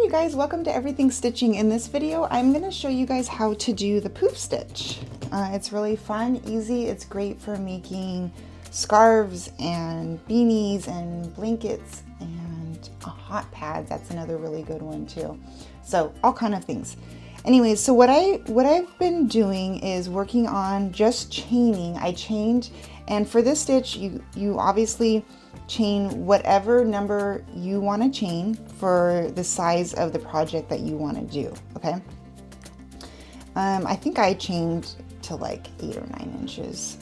you guys, welcome to Everything Stitching. In this video, I'm going to show you guys how to do the poof stitch. It's really fun, easy. It's great for making scarves and beanies and blankets and hot pads. That's another really good one too. So all kind of things. Anyways, so what I've been doing is working on just chaining. I chained, and for this stitch, you obviously chain whatever number you want to chain for the size of the project that you want to do. Okay. I think I chained to like 8 or 9 inches.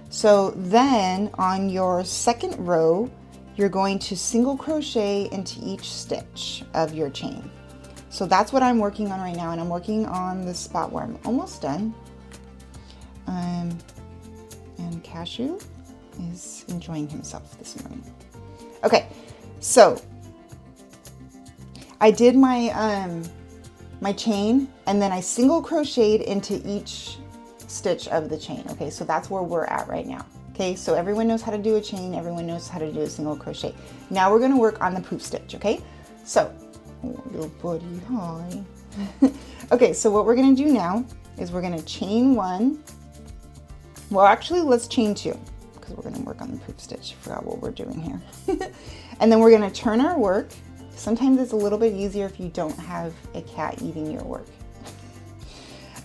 So then on your second row, you're going to single crochet into each stitch of your chain. So that's what I'm working on right now, and I'm working on the spot where I'm almost done. And Cashew is enjoying himself this morning. Okay, so I did my my chain, and then I single crocheted into each stitch of the chain. Okay, so that's where we're at right now. Okay, so everyone knows how to do a chain, everyone knows how to do a single crochet. Now we're going to work on the poof stitch. Okay, so oh, little buddy, hi. Okay, so what we're going to do now is we're going to chain 1. Well, actually, let's chain 2, because we're going to work on the poof stitch. I forgot what we're doing here. And then we're going to turn our work. Sometimes it's a little bit easier if you don't have a cat eating your work.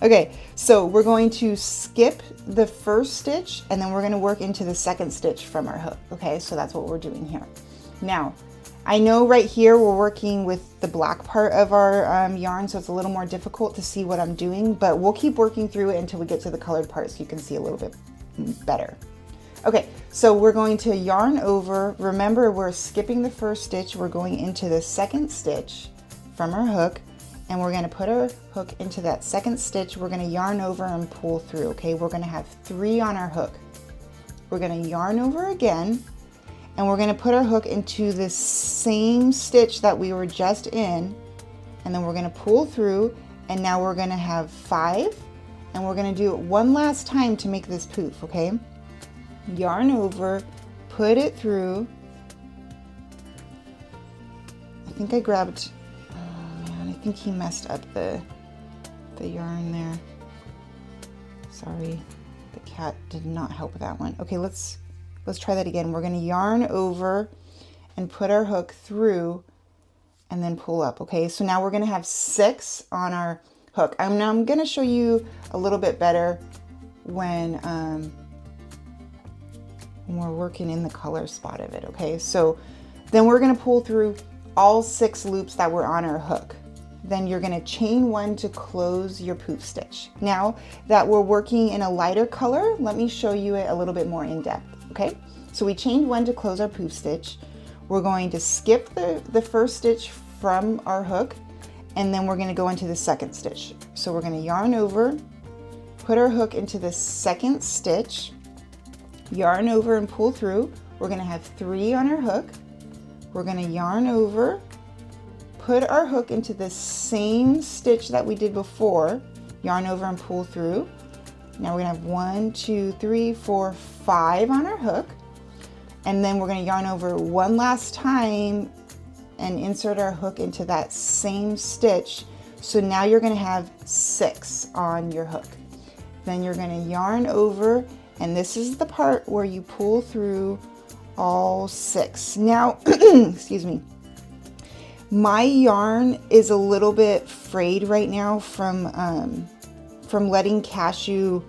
Okay, so we're going to skip the first stitch, and then we're going to work into the second stitch from our hook. Okay, so that's what we're doing here. Now, I know right here we're working with the black part of our yarn, so it's a little more difficult to see what I'm doing, but we'll keep working through it until we get to the colored part so you can see a little bit better. Okay, so we're going to yarn over. Remember, we're skipping the first stitch. We're going into the second stitch from our hook, and we're going to put our hook into that second stitch. We're going to yarn over and pull through. Okay, we're going to have 3 on our hook. We're going to yarn over again, and we're going to put our hook into the same stitch that we were just in, and then we're going to pull through, and now we're going to have 5, and we're going to do it one last time to make this poof. Okay, yarn over, put it through. I think I grabbed, oh man, I think he messed up the yarn there. Sorry, the cat did not help with that one. Okay, let's try that again. We're going to yarn over and put our hook through and then pull up. Okay, so now we're going to have 6 on our hook. I'm going to show you a little bit better when we're working in the color spot of it. Okay, so then we're going to pull through all 6 loops that were on our hook. Then you're going to chain 1 to close your poof stitch. Now that we're working in a lighter color, let me show you it a little bit more in depth. Okay, so we chained 1 to close our poof stitch. We're going to skip the first stitch from our hook, and then we're going to go into the second stitch. So we're going to yarn over, put our hook into the second stitch, yarn over and pull through. We're going to have 3 on our hook. We're going to yarn over, put our hook into the same stitch that we did before, yarn over and pull through. Now we're going to have 1, 2, 3, 4, 5 on our hook, and then we're going to yarn over one last time and insert our hook into that same stitch. So now you're going to have 6 on your hook. Then you're going to yarn over, and this is the part where you pull through all 6. Now, excuse me, my yarn is a little bit frayed right now from letting Cashew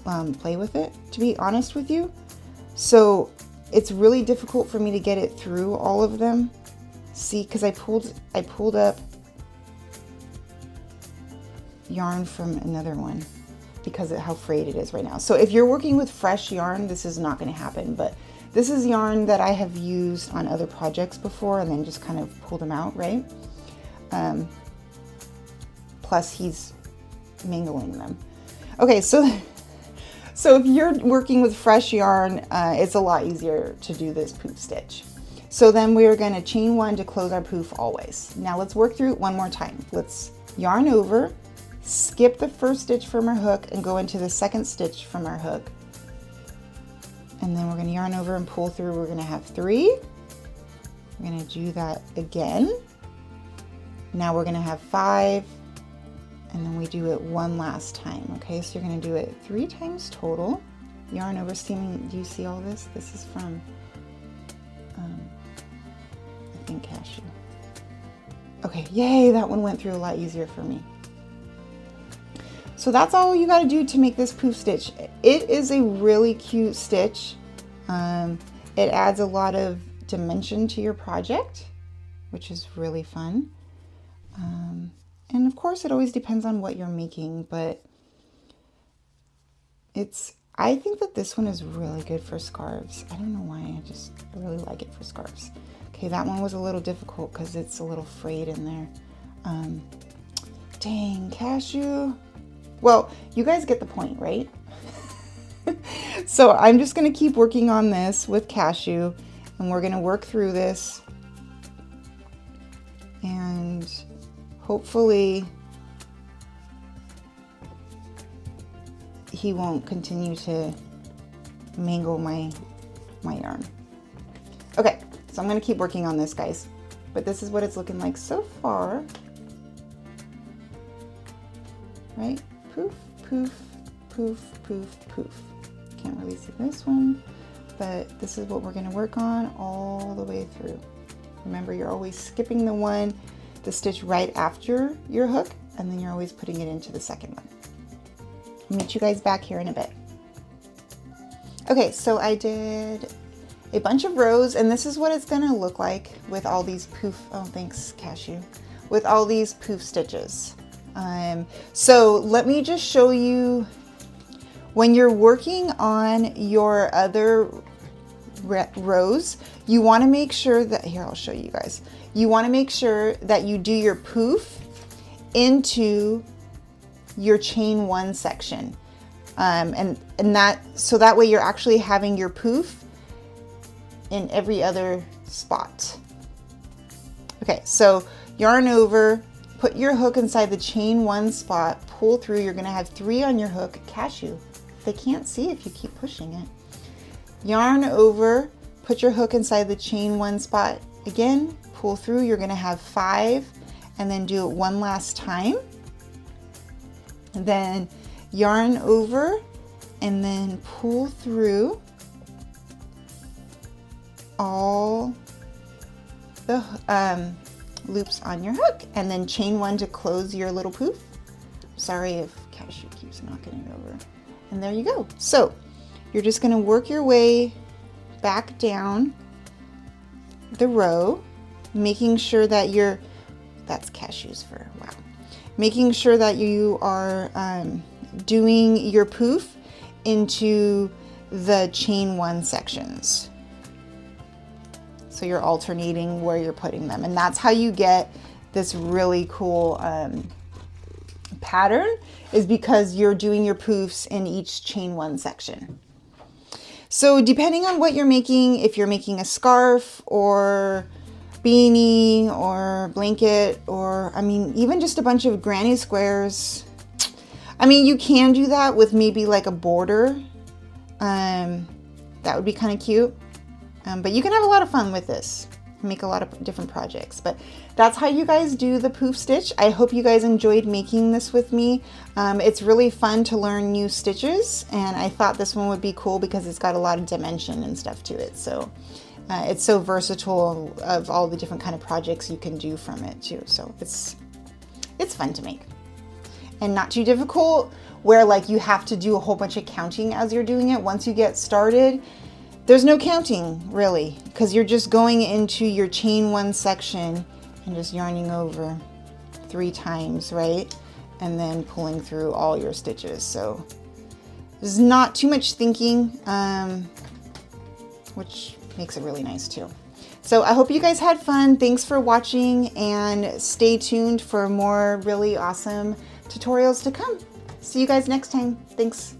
play with it, to be honest with you. So it's really difficult for me to get it through all of them. See, because I pulled up yarn from another one because of how frayed it is right now. So if you're working with fresh yarn, this is not going to happen, but this is yarn that I have used on other projects before and then just kind of pulled them out, right? Plus he's mingling them. Okay, so if you're working with fresh yarn, it's a lot easier to do this poof stitch. So then we're going to chain 1 to close our poof always. Now let's work through it one more time. Let's yarn over, skip the first stitch from our hook and go into the second stitch from our hook. And then we're going to yarn over and pull through. We're going to have 3. We're going to do that again. Now we're gonna have 5, and then we do it one last time, okay? So you're gonna do it 3 times total. Yarn over steaming, do you see all this? This is from, I think Cashew. Okay, yay, that one went through a lot easier for me. So that's all you gotta do to make this poof stitch. It is a really cute stitch. It adds a lot of dimension to your project, which is really fun. And of course it always depends on what you're making, but I think that this one is really good for scarves. I don't know why, I really like it for scarves. Okay, that one was a little difficult because it's a little frayed in there. Dang, Cashew. Well, you guys get the point, right? So I'm just gonna keep working on this with Cashew, and we're gonna work through this. And hopefully he won't continue to mangle my yarn. Okay, so I'm gonna keep working on this, guys. But this is what it's looking like so far. Right? Poof, poof, poof, poof, poof. Can't really see this one, but this is what we're gonna work on all the way through. Remember, you're always skipping the stitch right after your hook, and then you're always putting it into the second one. I'll meet you guys back here in a bit. Okay, so I did a bunch of rows, and this is what it's gonna look like with all these poof, oh thanks Cashew, with all these poof stitches. So let me just show you, when you're working on your other rows, you want to make sure that, here I'll show you guys, you want to make sure that you do your poof into your chain 1 section, and so that way you're actually having your poof in every other spot. Okay, so yarn over, put your hook inside the chain 1 spot, pull through. You're gonna have 3 on your hook. Cashew, they can't see if you keep pushing it. Yarn over, put your hook inside the chain 1 spot. Again, pull through. You're gonna have 5, and then do it one last time. And then yarn over, and then pull through all the loops on your hook, and then chain 1 to close your little poof. Sorry if Cashew keeps knocking it over. And there you go. So you're just going to work your way back down the row, making sure that that's Cashew's fur, wow. Making sure that you are doing your poof into the chain 1 sections. So you're alternating where you're putting them, and that's how you get this really cool pattern, is because you're doing your poofs in each chain 1 section. So depending on what you're making, if you're making a scarf or beanie or blanket, or I mean even just a bunch of granny squares, I mean you can do that with maybe like a border. That would be kind of cute. But you can have a lot of fun with this, make a lot of different projects. But that's how you guys do the poof stitch. I hope you guys enjoyed making this with me. It's really fun to learn new stitches, and I thought this one would be cool because it's got a lot of dimension and stuff to it. So it's so versatile of all the different kind of projects you can do from it too. So it's fun to make, and not too difficult where like you have to do a whole bunch of counting as you're doing it. Once you get started, there's no counting really, because you're just going into your chain 1 section and just yarning over 3 times, right? And then pulling through all your stitches. So there's not too much thinking, which makes it really nice too. So I hope you guys had fun. Thanks for watching, and stay tuned for more really awesome tutorials to come. See you guys next time. Thanks.